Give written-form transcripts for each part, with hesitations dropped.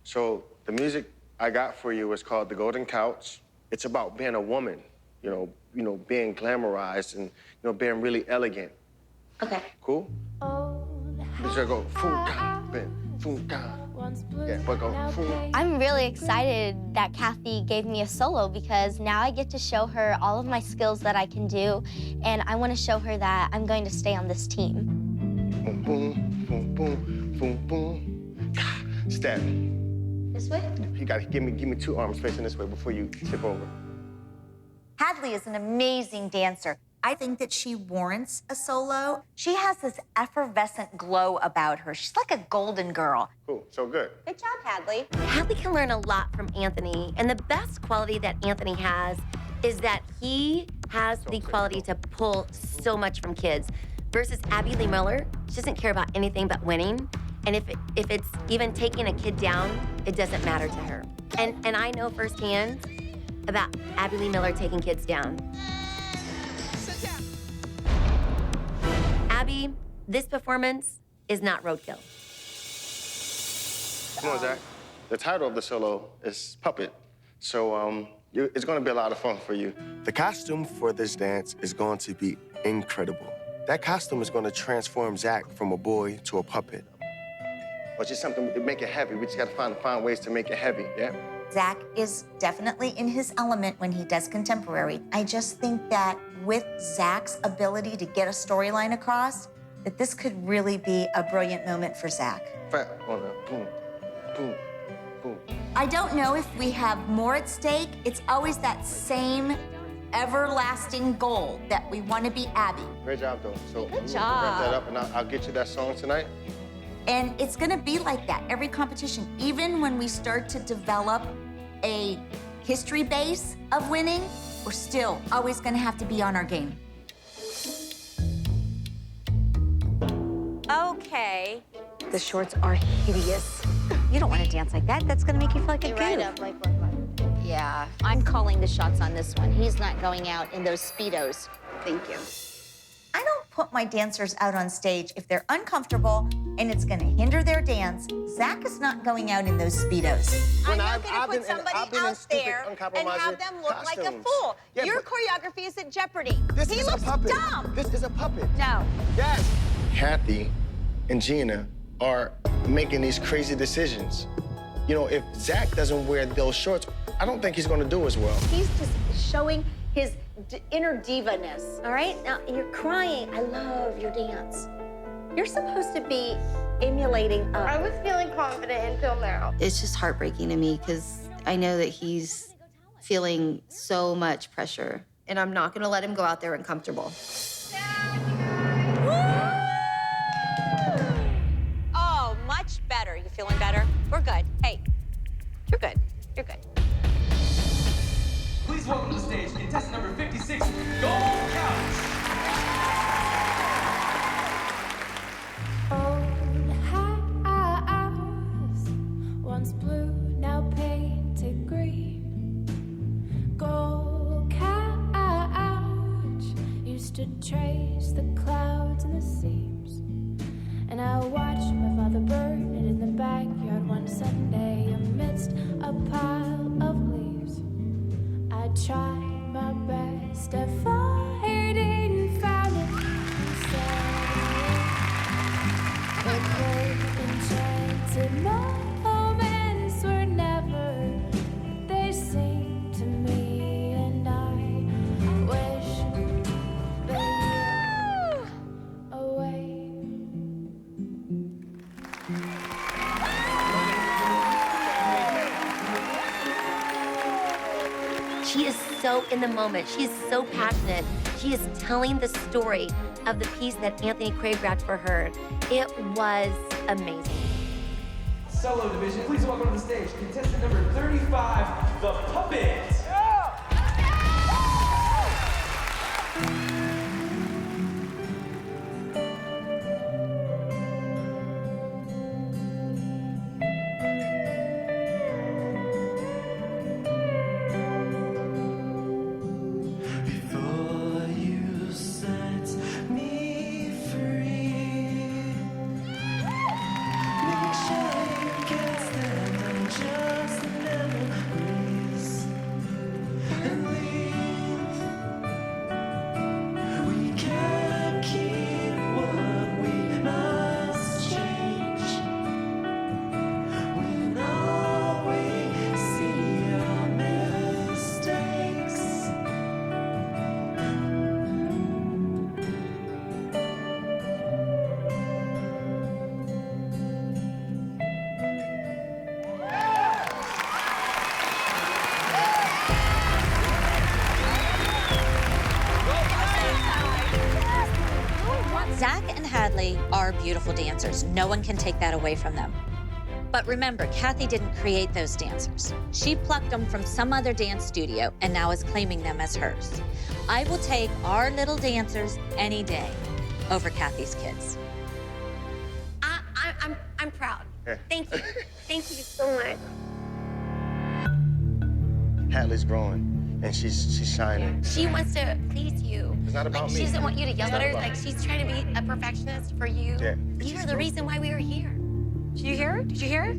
So the music I got for you is called The Golden Couch. It's about being a woman, being glamorized and, being really elegant. Okay. Cool? You should go, yeah, but go, I'm really excited that Kathy gave me a solo because now I get to show her all of my skills that I can do, and I want to show her that I'm going to stay on this team. Boom, boom, boom, boom, boom, boom. Step. This way? You gotta give me two arms facing this way before you tip over. Hadley is an amazing dancer. I think that she warrants a solo. She has this effervescent glow about her. She's like a golden girl. Cool, so good. Good job, Hadley. Hadley can learn a lot from Anthony, and the best quality that Anthony has is that he has the quality to pull so much from kids. Versus Abby Lee Miller, she doesn't care about anything but winning. And if it's even taking a kid down, it doesn't matter to her. And I know firsthand about Abby Lee Miller taking kids down. Abby, this performance is not roadkill. Come on, Zach. The title of the solo is Puppet. So it's gonna be a lot of fun for you. The costume for this dance is going to be incredible. That costume is gonna transform Zach from a boy to a puppet. But just something to make it heavy. We just gotta find ways to make it heavy, yeah? Zach is definitely in his element when he does contemporary. I just think that with Zach's ability to get a storyline across, that this could really be a brilliant moment for Zach. Fat on the boom, boom, boom. I don't know if we have more at stake. It's always that same everlasting goal that we want to be Abby. Great job, though. So Good wrap job. that up, and I'll get you that song tonight. And it's gonna be like that every competition. Even when we start to develop a history base of winning, we're still always gonna have to be on our game. Okay. The shorts are hideous. You don't want to dance like that. That's gonna make you feel like a goof. Right up, like. Yeah, I'm calling the shots on this one. He's not going out in those Speedos. Thank you. I don't put my dancers out on stage if they're uncomfortable and it's gonna hinder their dance. Zach is not going out in those Speedos. I'm I've not going to been put in- somebody I've been in out stupid, there and uncompromising have them look like a costumes. fool. Yeah, Your but- choreography is at jeopardy. This He is looks a puppet. dumb. This is a puppet. No. Yes. Kathy and Gina are making these crazy decisions. If Zach doesn't wear those shorts, I don't think he's gonna do as well. He's just showing his inner diva-ness, all right? Now, you're crying. I love your dance. You're supposed to be emulating us. I was feeling confident until now. It's just heartbreaking to me because I know that he's feeling so much pressure, and I'm not gonna let him go out there uncomfortable. Oh, much better. You feeling better? We're good. Hey, you're good. You're good. Please welcome to the stage contestant number 56, Golden Couch. Once blue, now painted green. Gold couch used to trace the clouds and the seams. And I watched my father burn it in the backyard one Sunday amidst a pile of leaves. I tried my best at finding found it. The cold enchanted moments were never they seemed to me, and I wish they were away. She is so in the moment. She is so passionate. She is telling the story of the piece that Anthony choreographed for her. It was amazing. Solo division, please welcome to the stage contestant number 35, the Puppet. Before you set me free, make sure you can stand and certainly are beautiful dancers. No one can take that away from them. But remember, Kathy didn't create those dancers. She plucked them from some other dance studio and now is claiming them as hers. I will take our little dancers any day over Kathy's kids. I'm proud. Yeah. Thank you. Thank you so much. Hadley's growing, and she's shining. She wants to please you. It's not about She me. doesn't want you to yell It's at not her. about Like, me. she's trying to be a perfectionist for you. Yeah. You are the reason why we are here. Did you hear her? Did you hear her?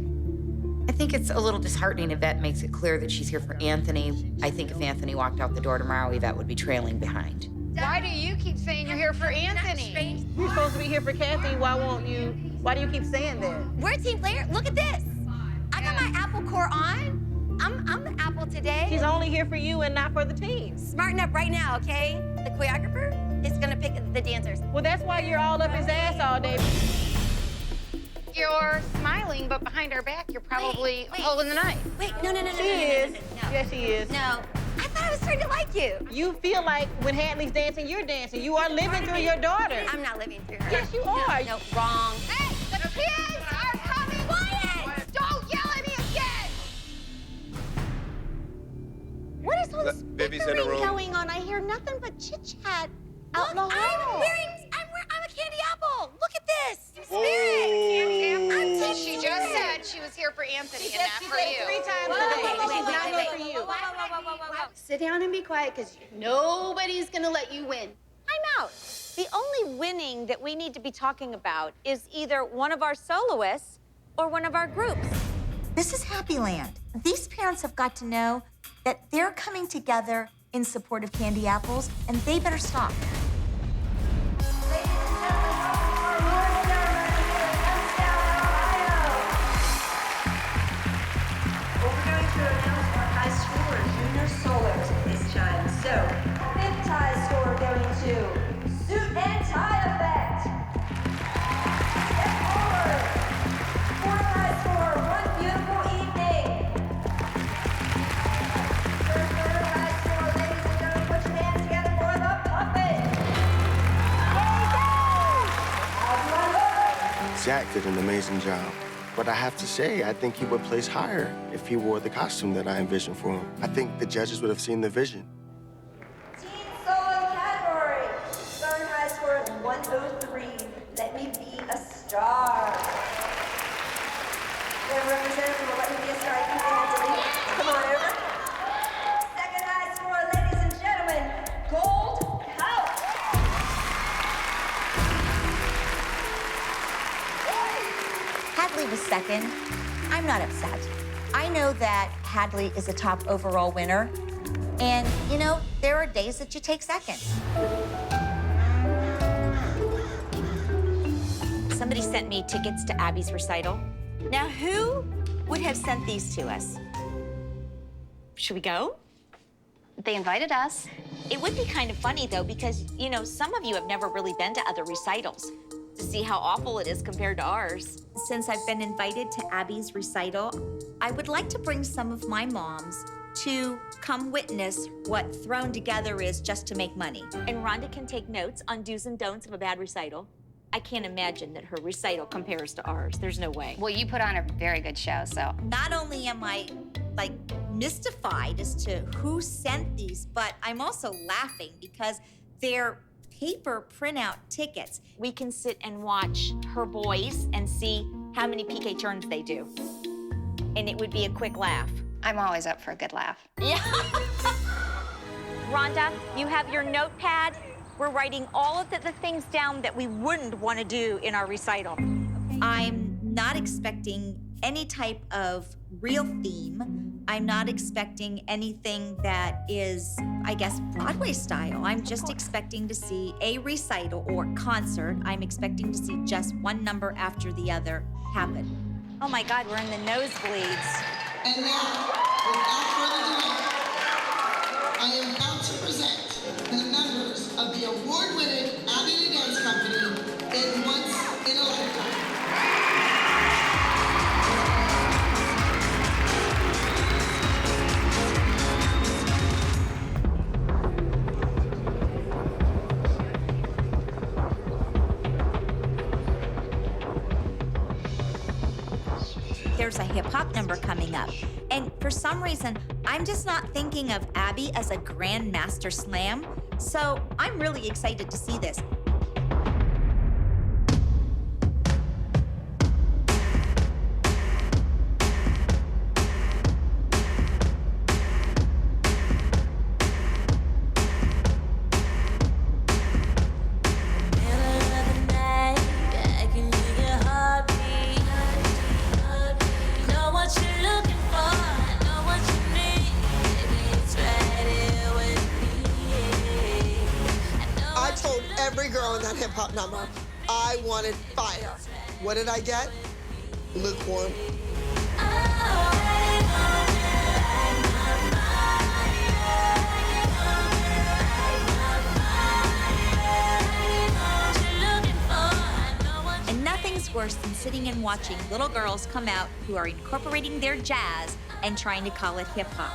I think it's a little disheartening. Yvette makes it clear that she's here for Anthony. I think if Anthony walked out the door tomorrow, Yvette would be trailing behind. Why do you keep saying you're here for Anthony? You're supposed to be here for Kathy. Why do you keep saying that? We're a team player. Look at this. I got my apple core on. I'm the apple today. She's only here for you and not for the team. Smarten up right now, okay? The choreographer is gonna pick the dancers. Well, that's why you're all up his ass all day. You're smiling, but behind our back, you're probably Wait. holding the knife. Wait, no. She is. No. Yes, she is. No. I thought I was starting to like you. You feel like when Hadley's dancing, you're dancing. You are living through your daughter. I'm not living through her. Yes, you are. No, wrong. Hey, the kids are coming! Quiet! Don't yell at me again! What is all this Baby's in the room. going on? I hear nothing but chit-chat out in the Look, hall. I'm a candy apple. Look at this. Whoa. Spirit. She just said she was here for Anthony and not for you. 3 times today. She's not here for you. Sit down and be quiet, because nobody's gonna let you win. I'm out. The only winning that we need to be talking about is either one of our soloists or one of our groups. This is Happy Land. These parents have got to know that they're coming together in support of Candy Apples, and they better stop. We're going to announce our high score junior solos this time. So, 5th high score going to Suit and Tie Effect. Step forward. 4th high score, One Beautiful Evening. 3rd high score, ladies and gentlemen, put your hands together for the puppet. How do I look? Zach did an amazing job. But I have to say, I think he would place higher if he wore the costume that I envisioned for him. I think the judges would have seen the vision. Teen solo category. 3rd high score is 103. Let me be a star. We have a representative for Let Me Be a Star. I think they had to leave. Come on over. 2nd high score, ladies and gentlemen, Gold Couch. Hadley was second. I'm not upset. I know that Hadley is a top overall winner. And, you know, there are days that you take second. Somebody sent me tickets to Abby's recital. Now, who would have sent these to us? Should we go? They invited us. It would be kind of funny, though, because, you know, some of you have never really been to other recitals to see how awful it is compared to ours. Since I've been invited to Abby's recital, I would like to bring some of my moms to come witness what thrown together is just to make money. And Rhonda can take notes on do's and don'ts of a bad recital. I can't imagine that her recital compares to ours. There's no way. Well, you put on a very good show, so. Not only am I, like, mystified as to who sent these, but I'm also laughing because they're paper printout tickets. We can sit and watch her boys and see how many PK turns they do. And it would be a quick laugh. I'm always up for a good laugh. Yeah. Rhonda, you have your notepad. We're writing all of the things down that we wouldn't want to do in our recital. I'm not expecting any type of real theme. I'm not expecting anything that is, I guess, Broadway style. I'm just expecting to see a recital or concert. I'm expecting to see just one number after the other happen. Oh my God, we're in the nosebleeds. And now, without further delay, I am proud to present the members of the award-winning Abby Dance Company in Once in a Lifetime. there's a hip hop number coming up. And for some reason, I'm just not thinking of Abby as a grandmaster slam. So I'm really excited to see this. Every girl in that hip hop number, I wanted fire. What did I get? Lukewarm. And nothing's worse than sitting and watching little girls come out who are incorporating their jazz and trying to call it hip hop.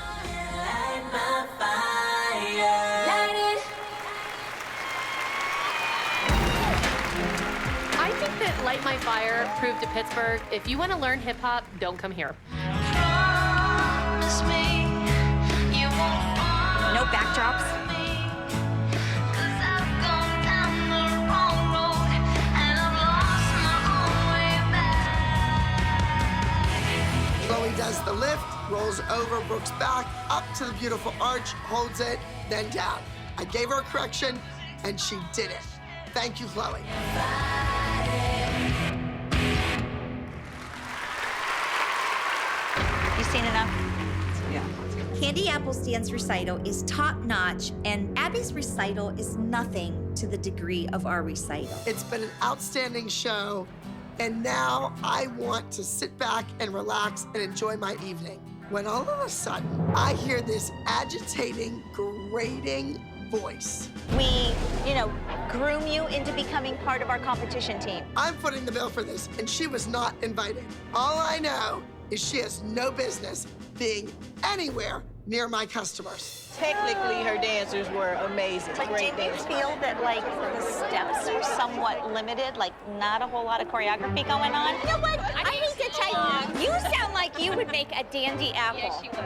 I think that Light My Fire proved to Pittsburgh, if you want to learn hip hop, don't come here. No backdrops. Chloe does the lift, rolls over Brooke's back, up to the beautiful arch, holds it, then down. I gave her a correction, and she did it. Thank you, Chloe. You seen enough? Yeah. Candy Apple's dance recital is top-notch, and Abby's recital is nothing to the degree of our recital. It's been an outstanding show, and now I want to sit back and relax and enjoy my evening. When all of a sudden, I hear this agitating, grating voice. We, groom you into becoming part of our competition team. I'm footing the bill for this, and she was not invited. All I know is she has no business being anywhere near my customers. Technically, her dancers were amazing. But Great did you dancers. feel that, the steps are somewhat limited, not a whole lot of choreography going on? You know what? I hate to tell you, you sound like you would make a dandy apple. Yes, you would.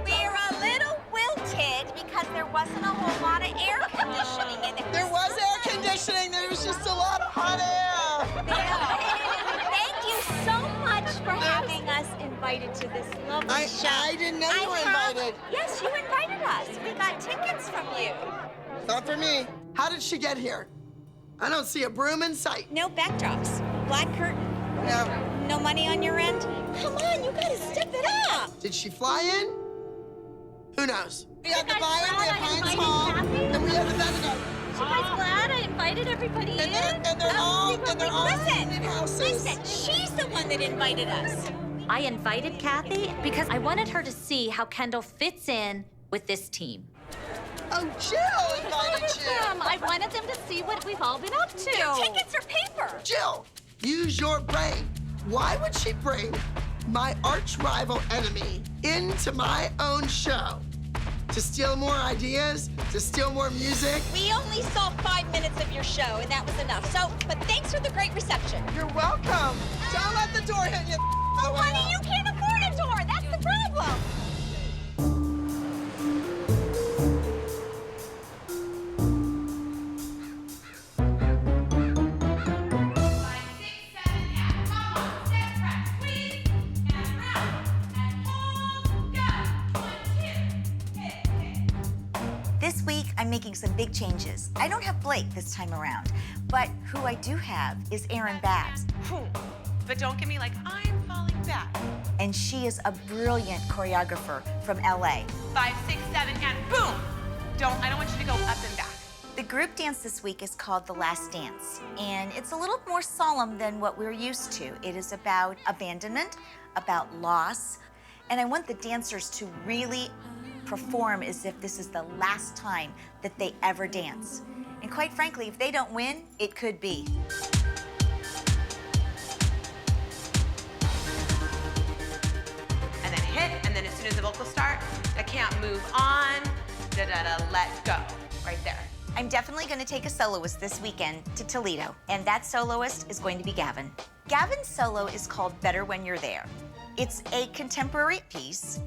We're a little wilted because there wasn't a whole lot of air conditioning in it. There was air conditioning, there was just a lot of hot air. Thank you so much for having us invited to this lovely show. I didn't know you were invited. Yes, you invited us. We got tickets from you. Not for me. How did she get here? I don't see a broom in sight. No backdrops. Black curtain. No. No money on your end? Come on, you gotta step it up. Did she fly in? Who knows? We have the Bayern, we have Heinz Hall, and we have the Benedict. You guys glad I invited everybody in? And they're all in houses. Listen, she's the one that invited us. I invited Kathy because I wanted her to see how Kendall fits in with this team. Oh, Jill invited you. I wanted them to see what we've all been up to. Your tickets are paper. Jill, use your brain. Why would she bring my arch rival enemy into my own show? To steal more ideas? To steal more music? We only saw 5 minutes of your show, and that was enough. But thanks for the great reception. You're welcome. Don't let the door hit you. Oh, honey, you can't afford a door. That's the problem. This week, I'm making some big changes. I don't have Blake this time around, but who I do have is Erin Babs. But don't get me like I'm falling back. And she is a brilliant choreographer from LA. 5, 6, 7, and boom! I don't want you to go up and back. The group dance this week is called The Last Dance, and it's a little more solemn than what we're used to. It is about abandonment, about loss, and I want the dancers to really perform as if this is the last time that they ever dance. And quite frankly, if they don't win, it could be. And then hit, and then as soon as the vocals start, I can't move on, let go, right there. I'm definitely going to take a soloist this weekend to Toledo, and that soloist is going to be Gavin. Gavin's solo is called Better When You're There. It's a contemporary piece,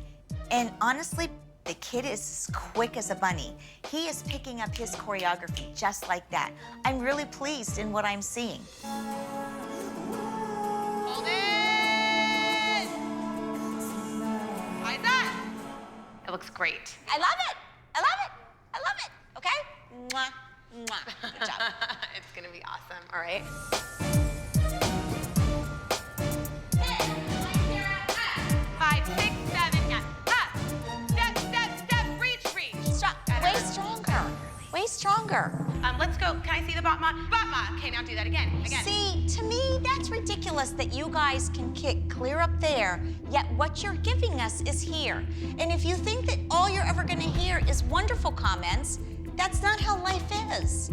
and honestly, the kid is as quick as a bunny. He is picking up his choreography just like that. I'm really pleased in what I'm seeing. Hold it! How's that? It looks great. I love it. I love it. I love it. Okay? Mwah, mwah. Good job. It's gonna be awesome, all right? 5, 6, 7, yeah. Up. Step, step, step, reach, reach. Way stronger. Way stronger. Let's go. Can I see the Batma? Batma. Okay, now do that again. See, to me, that's ridiculous that you guys can kick clear up there, yet what you're giving us is here. And if you think that all you're ever gonna hear is wonderful comments, that's not how life is.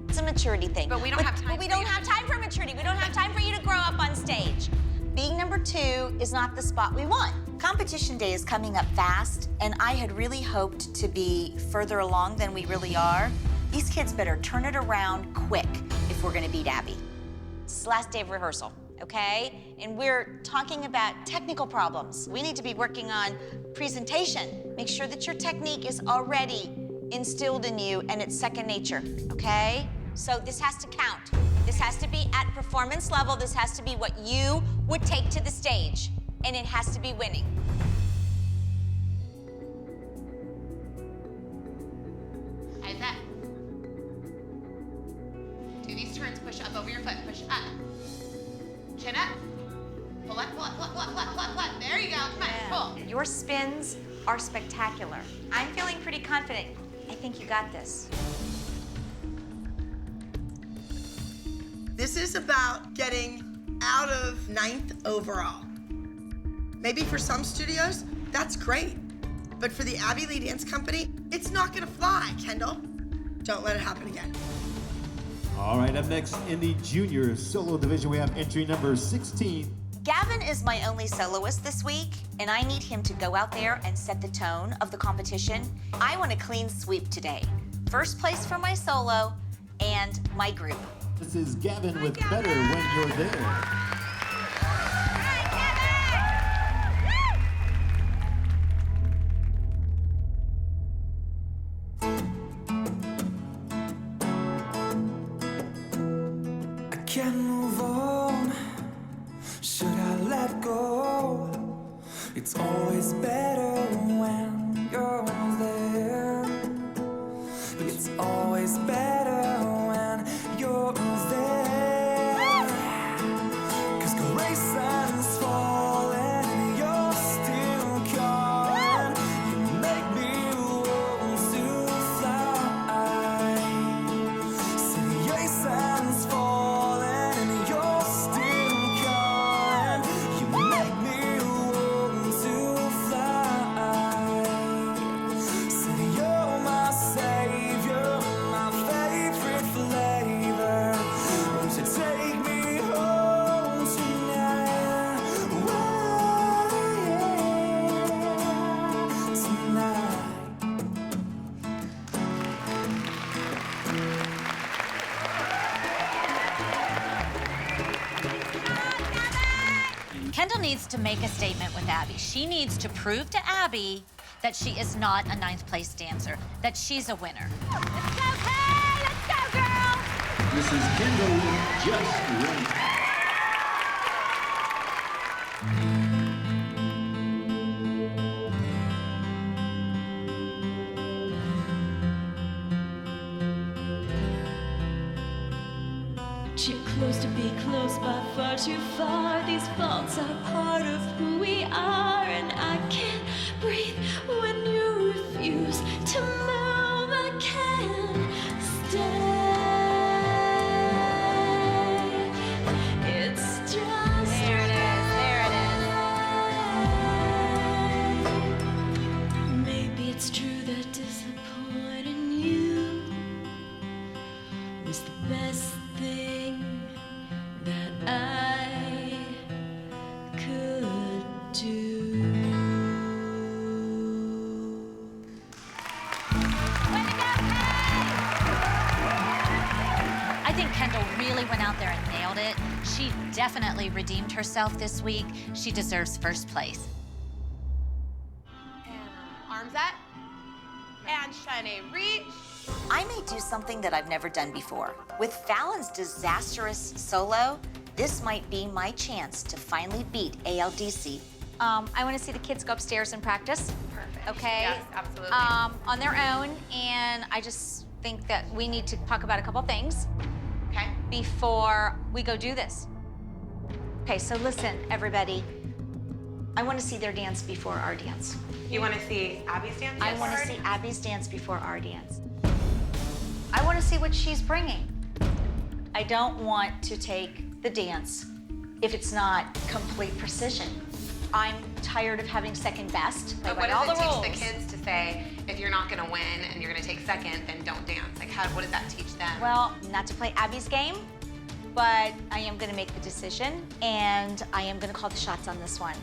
It's a maturity thing. But we don't have time. But we don't have time for maturity. We don't have time for you to grow up on stage. Being number 2 is not the spot we want. Competition day is coming up fast, and I had really hoped to be further along than we really are. These kids better turn it around quick if we're gonna beat Abby. It's the last day of rehearsal, okay? And we're talking about technical problems. We need to be working on presentation. Make sure that your technique is already instilled in you and it's second nature, okay? So this has to count. This has to be at performance level. This has to be what you would take to the stage, and it has to be winning. How's that? Do these turns, push up over your foot, push up. Chin up. Pull up, pull up, pull up, pull up, pull up, pull up, pull up. There you go, come on, pull. Your spins are spectacular. I'm feeling pretty confident. I think you got this. This is about getting out of 9th overall. Maybe for some studios, that's great. But for the Abby Lee Dance Company, it's not gonna fly, Kendall. Don't let it happen again. All right, up next in the junior solo division, we have entry number 16. Gavin is my only soloist this week, and I need him to go out there and set the tone of the competition. I want a clean sweep today. First place for my solo and my group. This is Gavin with Better When You're There. I can't move on. Should I let go? It's always better when you're there. It's always better when you're there. 'Cause Grayson's falling, you're still calling. You make me want to fly. See, Grayson's falling, you're still calling. You make me want to fly. See, you're my savior, my favorite flavor. Won't you take me home tonight? Whoa, yeah, tonight. Kendall needs to make a statement with Abby. She needs to prove to Abby that she is not a 9th place dancer, that she's a winner. This is Kendall Just Right. Too close to be close, but far too far. These faults are part of who we are, and I can't breathe when you refuse to move. I can't stay. It's just There it is, there it is. maybe it's true that disappointing you was the best thing that I could do. I think Kendall really went out there and nailed it. it. She definitely redeemed herself this week. She deserves first place. And arms up. And Shanae, reach. I may do something that I've never done before. With Fallon's disastrous solo, this might be my chance to finally beat ALDC. I want to see the kids go upstairs and practice. Perfect. Okay? Yes, absolutely. On their own, and I just think that we need to talk about a couple things. Okay. Before we go do this. Okay, so listen, everybody. I want to see their dance before our dance. You want to see Abby's dance? I want to see Abby's dance before our dance. I want to see what she's bringing. I don't want to take the dance if it's not complete precision. I'm tired of having second best. But Like, what all does the it rules. teach the kids to say, if you're not going to win and you're going to take second, then don't dance? Like, what does that teach them? Well, not to play Abby's game, but I am going to make the decision, and I am going to call the shots on this one.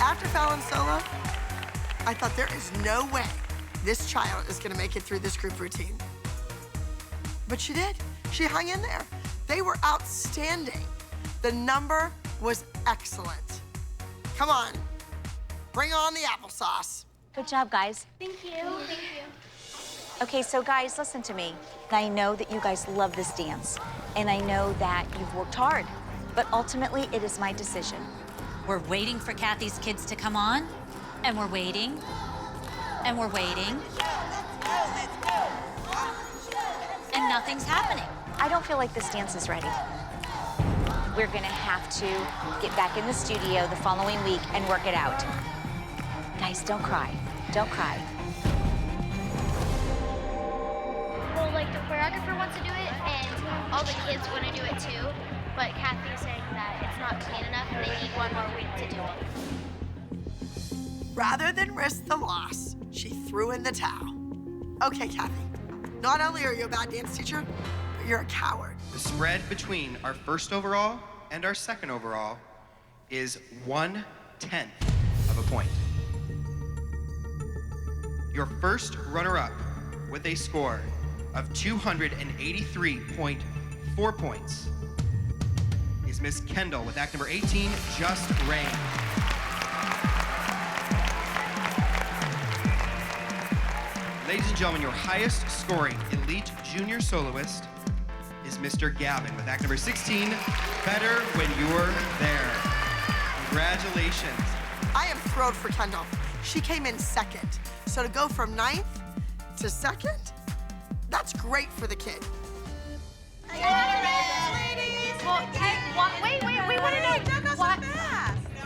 After Fallon's solo, I thought there is no way this child is gonna make it through this group routine. But she did. She hung in there. They were outstanding. The number was excellent. Come on, bring on the applesauce. Good job, guys. Thank you. Thank you. Okay, so guys, listen to me. I know that you guys love this dance, and I know that you've worked hard, but ultimately it is my decision. We're waiting for Kathy's kids to come on, and we're waiting, and we're waiting, and nothing's happening. I don't feel like this dance is ready. We're gonna have to get back in the studio the following week and work it out. Guys, don't cry. Don't cry. Well, like, the choreographer wants to do it, and all the kids want to do it too. But Kathy's saying that it's not clean enough and they need one more week to do it. Rather than risk the loss, she threw in the towel. Okay, Kathy, not only are you a bad dance teacher, but you're a coward. The spread between our first overall and our second overall is 1/10 of a point. Your first runner-up with a score of 283.4 points is Miss Kendall with act number 18, Just Rain. Ladies and gentlemen, your highest scoring elite junior soloist is Mr. Gavin with act number 16, Better When You're There. Congratulations. I am thrilled for Kendall. She came in second. So to go from 9th to 2nd, that's great for the kid. Well, wait, we want to know why.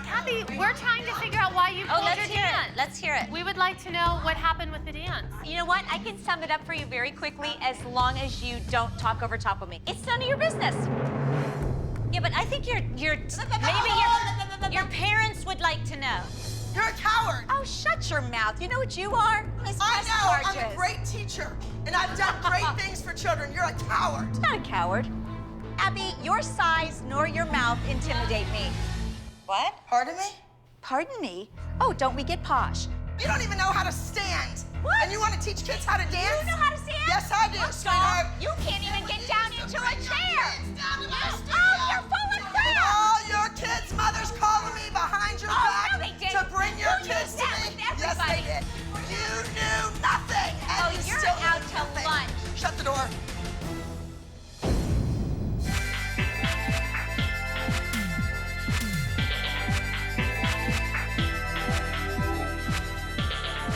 Kathy, we're trying to figure out why you pulled your dance. Let's hear it. We would like to know what happened with the dance. You know what? I can sum it up for you very quickly as long as you don't talk over top of me. It's none of your business. Yeah, but I think maybe your parents would like to know. You're a coward. Oh, shut your mouth. You know what you are? Miss I Press know, Charges. I'm a great teacher, and I've done great things for children. You're a coward. Not a coward. Abby, your size nor your mouth intimidate me. What? Pardon me? Pardon me? Oh, don't we get posh? You don't even know how to stand. What? And you want to teach kids how to dance? You know how to stand? Yes, I do, sweetheart. You can't even get down into a chair. Oh, you're full of crap. And all your kids' mothers calling me behind your back no, they didn't. to bring your Who kids did to that me. with Yes, they everybody? did. You knew nothing. And Oh, you you're still out knew to nothing. lunch. Shut the door.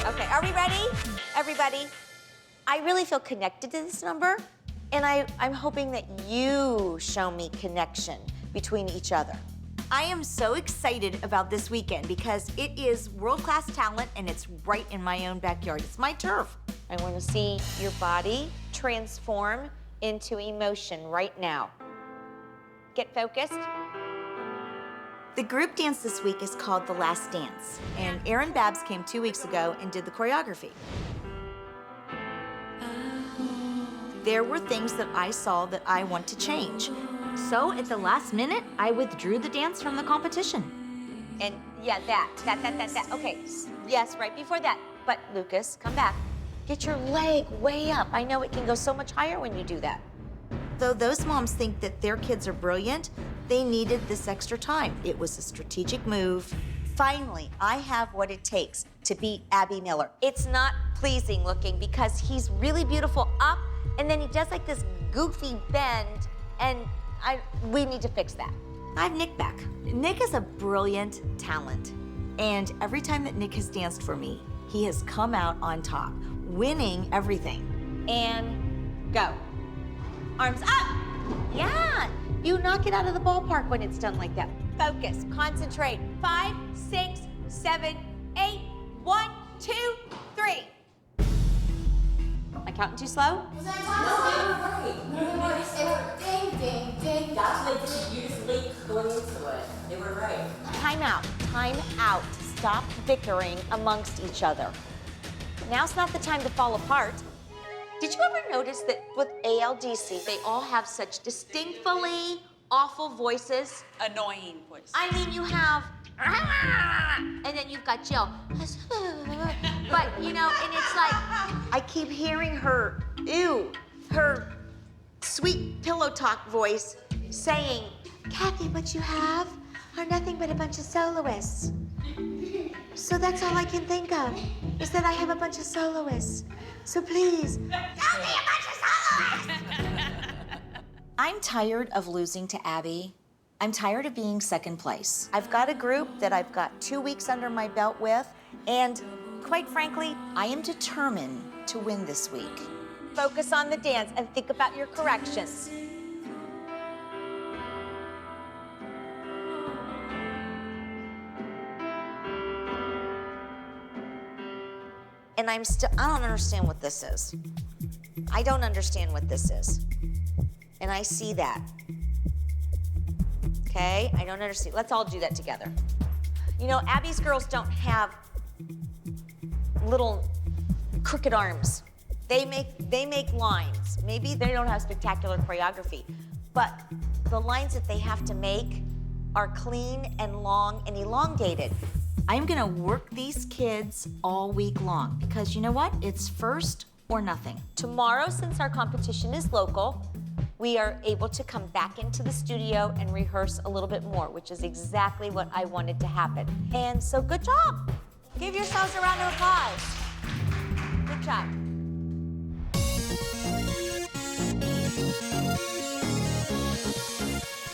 Okay, are we ready? Everybody, I really feel connected to this number, and I'm hoping that you show me connection between each other. I am so excited about this weekend because it is world-class talent and it's right in my own backyard. It's my turf. I want to see your body transform into emotion right now. Get focused. The group dance this week is called The Last Dance, and Erin Babs came 2 weeks ago and did the choreography. There were things that I saw that I want to change. So at the last minute, I withdrew the dance from the competition. And yeah, that. Okay, yes, right before that. But Lucas, come back. Get your leg way up. I know it can go so much higher when you do that. Though those moms think that their kids are brilliant, they needed this extra time. It was a strategic move. Finally, I have what it takes to beat Abby Miller. It's not pleasing looking because he's really beautiful up, and then he does like this goofy bend, and we need to fix that. I have Nick back. Nick is a brilliant talent, and every time that Nick has danced for me, he has come out on top, winning everything. And go. Arms up. Yeah, you knock it out of the ballpark when it's done like that. Focus, concentrate. 5, 6, 7, 8. 1, 2, 3. Am I counting too slow? No, they were right. They were ding, ding, ding. That's what they did. You just leap going into it. They were right. Time out. Time out. Stop bickering amongst each other. Now's not the time to fall apart. Did you ever notice that with ALDC, they all have such distinctly awful voices? Annoying voice. I mean, you have, and then you've got Jill. But, you know, and it's like, I keep hearing her, her sweet pillow talk voice saying, Kathy, what you have are nothing but a bunch of soloists. So that's all I can think of, is that I have a bunch of soloists. So please, tell me a bunch of soloists! I'm tired of losing to Abby. I'm tired of being second place. I've got a group that I've got 2 weeks under my belt with, and quite frankly, I am determined to win this week. Focus on the dance and think about your corrections. And I don't understand what this is. I don't understand what this is. And I see that. Okay? I don't understand. Let's all do that together. You know, Abby's girls don't have little crooked arms. They make lines. Maybe they don't have spectacular choreography, but the lines that they have to make are clean and long and elongated. I'm gonna work these kids all week long because you know what? It's first or nothing. Tomorrow, since our competition is local, we are able to come back into the studio and rehearse a little bit more, which is exactly what I wanted to happen. And so good job. Give yourselves a round of applause. Good job.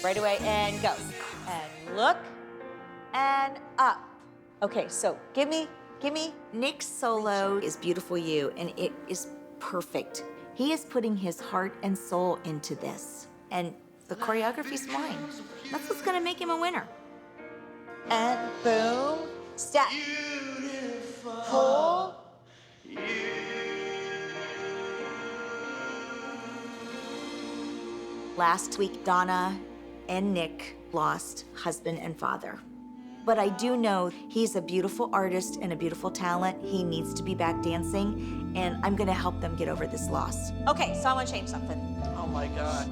Right away, and go. And look, and up. Okay, so give me. Nick's solo is Beautiful You, and it is perfect. He is putting his heart and soul into this, and the choreography's mine. That's what's gonna make him a winner. And boom, step. Pull. Last week, Donna and Nick lost husband and father. But I do know he's a beautiful artist and a beautiful talent. He needs to be back dancing, and I'm gonna help them get over this loss. Okay, so I wanna change something. Oh my God.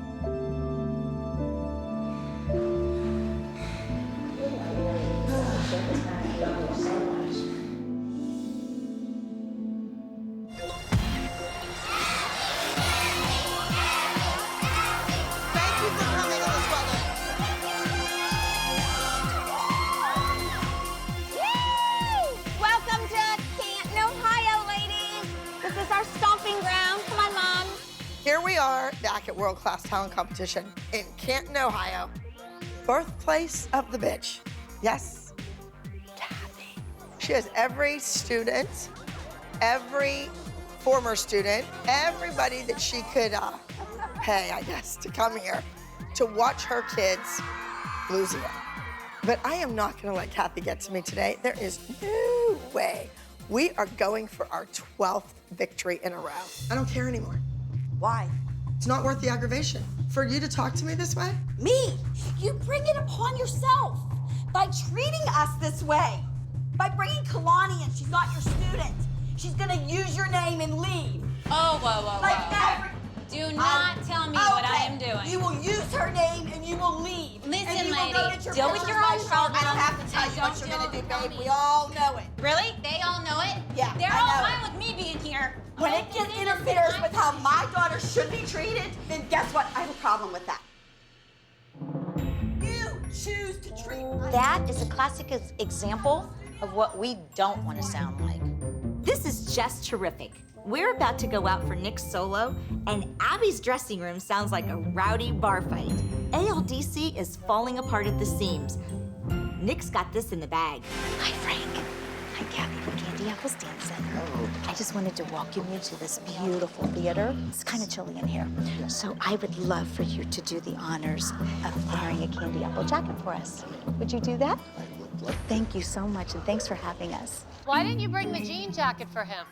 Here we are back at World Class Talent Competition in Canton, Ohio. Birthplace of the bitch. Yes, Kathy. She has every student, every former student, everybody that she could pay, I guess, to come here to watch her kids lose again. But I am not gonna let Kathy get to me today. There is no way. We are going for our 12th victory in a row. I don't care anymore. Why? It's not worth the aggravation. For you to talk to me this way? Me? You bring it upon yourself by treating us this way. By bringing Kalani in, she's not your student. She's gonna use your name and leave. Oh, whoa. Do not tell me what I am doing. You will use her name and you will leave. Listen, and you lady, will go get your deal with your own problems. I don't have to tell you what you're gonna do, babe. We all know it. Really? They all know it? Yeah, They're I all know fine with me being here. When it interferes with how my daughter should be treated, then guess what? I have a problem with that. You choose to treat us. That is a classic example of what we don't want to sound like. This is just terrific. We're about to go out for Nick's solo, and Abby's dressing room sounds like a rowdy bar fight. ALDC is falling apart at the seams. Nick's got this in the bag. Hi, Frank. Hi, Kathy from Candy Apple's Dance Center. I just wanted to welcome you to this beautiful theater. It's kind of chilly in here. So I would love for you to do the honors of wearing a Candy Apple jacket for us. Would you do that? Thank you so much, and thanks for having us. Why didn't you bring the jean jacket for him?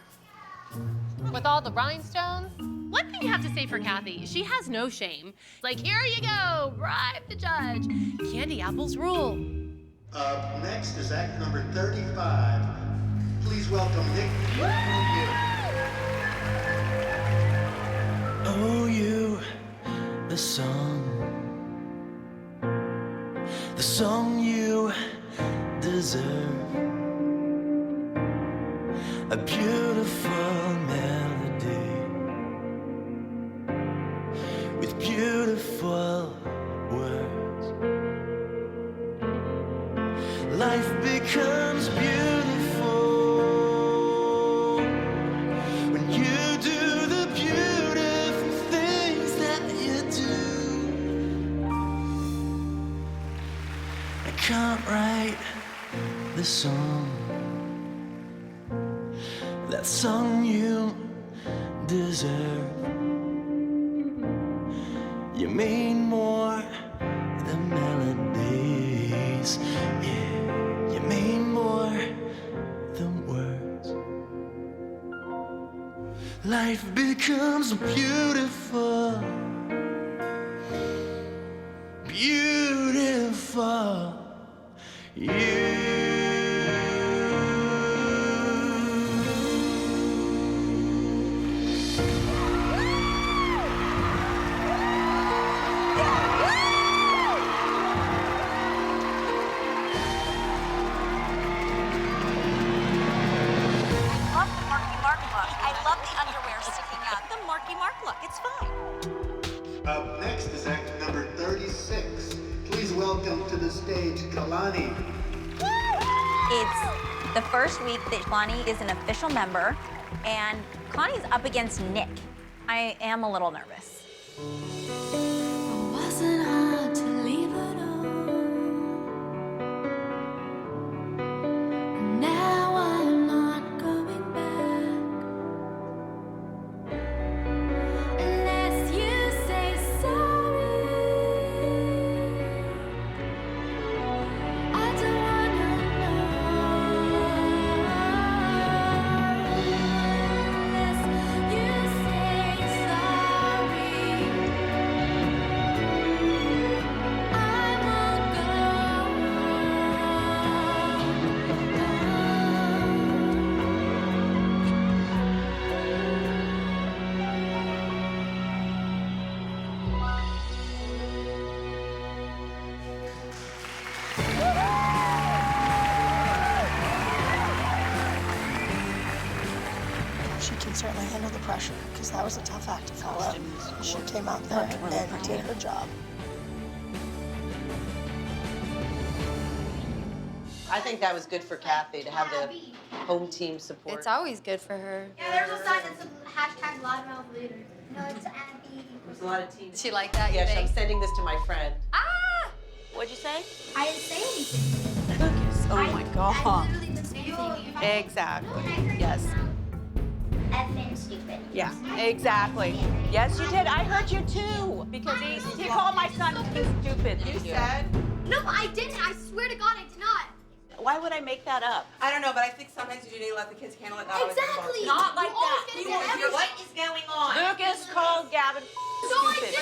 With all the rhinestones? One thing you have to say for Kathy, she has no shame. Like, here you go, bribe the judge. Candy Apples rule. Up next is act number 35. Please welcome Nick. Oh, you, the song you deserve. A beautiful melody with beautiful words. Life becomes beautiful when you do the beautiful things that you do. I can't write the song, that song you deserve. You mean more than melodies. Yeah, you mean more than words. Life becomes beautiful, beautiful. Up next is act number 36. Please welcome to the stage Kalani. It's the first week that Kalani is an official member, and Kalani's up against Nick. I am a little nervous. Wasn't hard to leave it all. Now I'm not going back unless you say sorry. I don't wanna know unless you say sorry. I won't go. She can certainly handle the pressure, because that was a tough act to follow. She came out there and did her job. I think that was good for Kathy to have the home team support. It's always good for her. Yeah, there's a sign that says hashtag loudmouth leader. No, it's Abby. There's a lot of teams. She like that, you Yes, I'm think? sending this to my friend. Ah! What'd you say? I didn't say anything. Cookies. Oh my God. I literally didn't say anything. Exactly. Yes. Effing stupid. Yeah, exactly. Yes, you did. I heard you too. Because he called my son stupid. You said? No, I didn't. I swear to God, I did not. Why would I make that up? I don't know, but I think sometimes you need to let the kids handle it. Not always Exactly. Not like You always that. get into everything. What is going on? Lucas called Gavin stupid.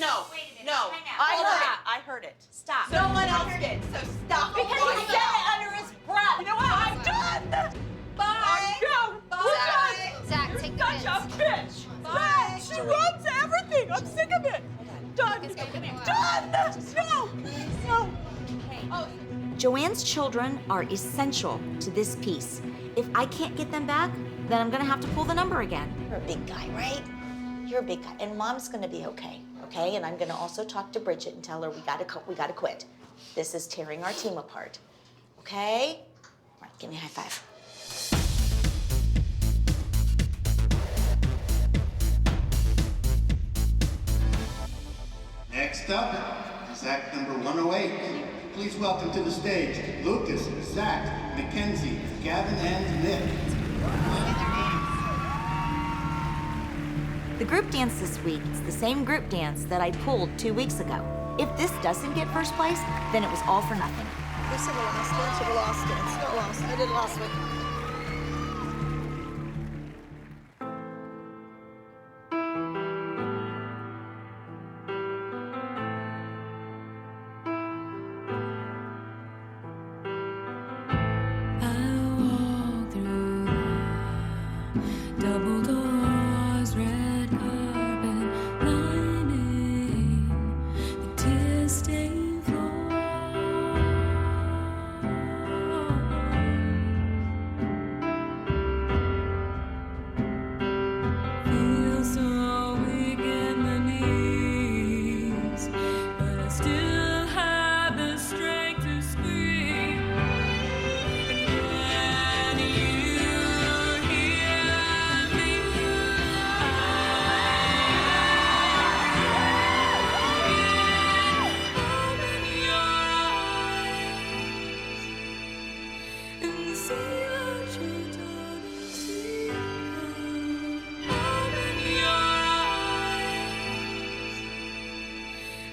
No, no. I heard it. Stop. No one else did, so stop. Because he said it under his breath. You know what? I'm done. Bye. Zach, take the Such a bitch. Bye. She runs everything. I'm sick of it. Done. Done. No. No. Oh. Joanne's children are essential to this piece. If I can't get them back, then I'm gonna have to pull the number again. You're a big guy, right? You're a big guy, and Mom's gonna be okay, okay? And I'm gonna also talk to Bridget and tell her we gotta quit. This is tearing our team apart, okay? All right, give me a high five. Next up is act number 108. Please welcome to the stage Lucas, Zach, Mackenzie, Gavin, and Nick. The group dance this week is the same group dance that I pulled 2 weeks ago. If this doesn't get first place, then it was all for nothing. They said the last dance or the last dance. Not last. I did last week. Double doors, red carpet lining the tear-stained floor. Feel so weak in the knees, but I still have the strength to scream. And you hear me? Open your eyes and see what you don't see. Open your eyes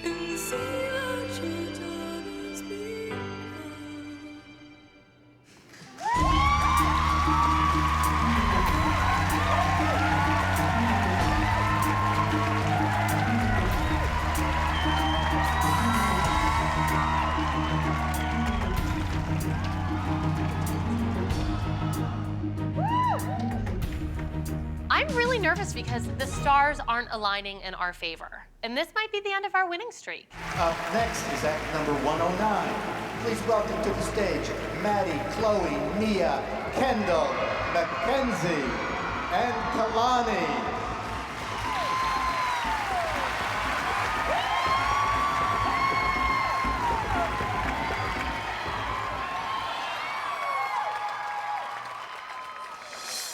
and see what you don't speak. I'm really nervous because the stars aren't aligning in our favor. And this might be the end of our winning streak. Up next is act number 109. Please welcome to the stage Maddie, Chloe, Mia, Kendall, Mackenzie, and Kalani.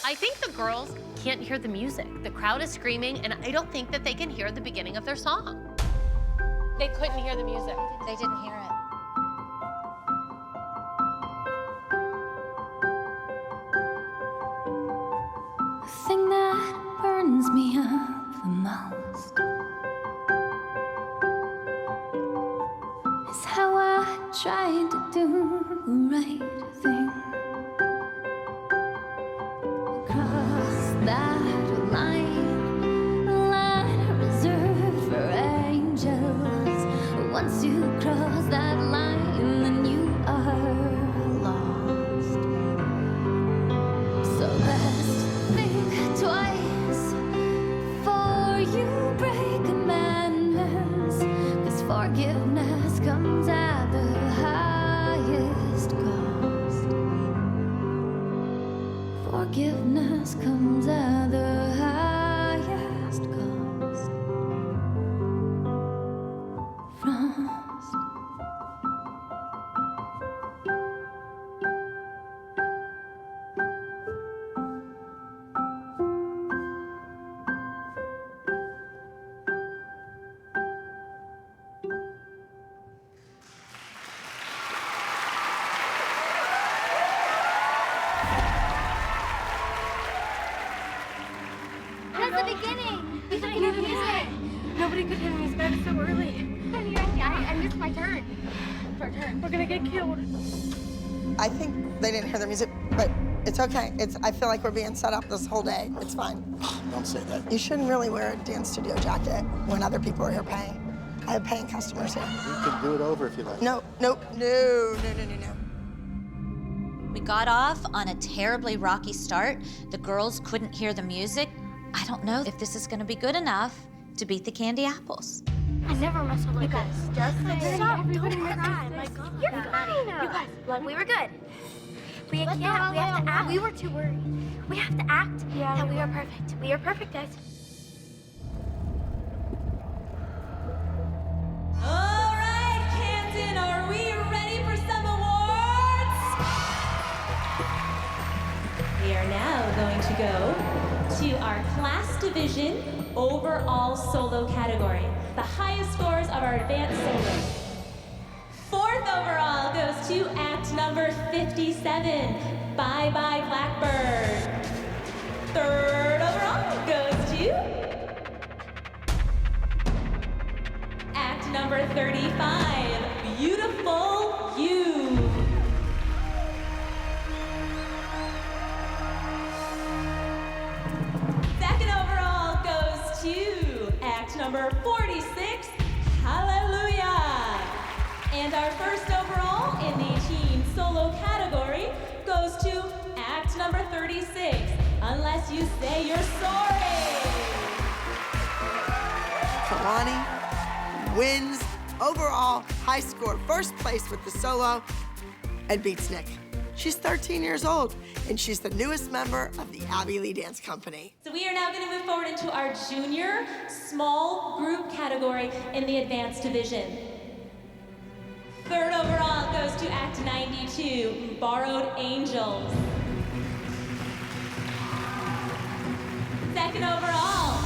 I think the girls can't hear the music. The crowd is screaming, and I don't think that they can hear the beginning of their song. They couldn't hear the music. They didn't hear it. The thing that burns me up the most is how I tried to do the right thing. Cross that line, a line reserved for angels. Once you cross that line, then you are lost. So best think twice before you break commandments, 'cause forgiveness comes at the highest cost. Forgiveness comes at the highest cost. Frost. That's the beginning. We should hear the music. Nobody could hear me back so early. I missed my turn. We're gonna get killed. I think they didn't hear the music, but it's okay. I feel like we're being set up this whole day. It's fine. Don't say that. You shouldn't really wear a dance studio jacket when other people are here paying. I have paying customers here. You can do it over if you like. No. We got off on a terribly rocky start. The girls couldn't hear the music. I don't know if this is gonna be good enough to beat the Candy Apples. I never messed up like this. Just Stop, everybody don't cry. cry. My God. You're fine. You guys, we were good. We have to act. We were too worried. We have to act that we are perfect. We are perfect, guys. All right, Camden, are we ready for some awards? We are now going to go to our class division overall solo category. The highest scores of our advanced solos. 4th overall goes to act number 57, Bye Bye Blackbird. 3rd overall goes to act number 35, Beautiful You. Second overall goes to act number 46, Hallelujah. And our first overall in the teen solo category goes to act number 36, Unless You Say You're Sorry. Kalani wins overall high score, first place with the solo, and beats Nick. She's 13 years old, and she's the newest member of the Abby Lee Dance Company. So we are now going to move forward into our junior small group category in the advanced division. 3rd overall goes to act 92, Borrowed Angels. 2nd overall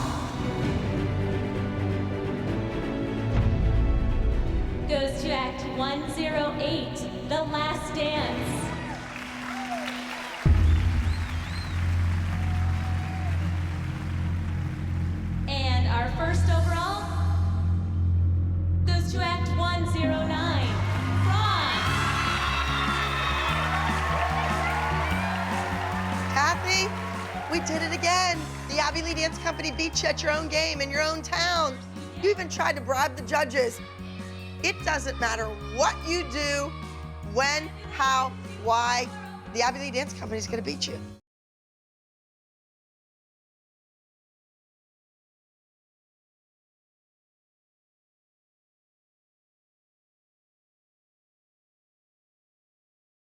goes to act 108, The Last Dance. And our first overall goes to act 109, Kathy, we did it again. The Abby Lee Dance Company beat you at your own game in your own town. You even tried to bribe the judges. It doesn't matter what you do, when, how, why, the Abby Lee Dance Company is gonna beat you.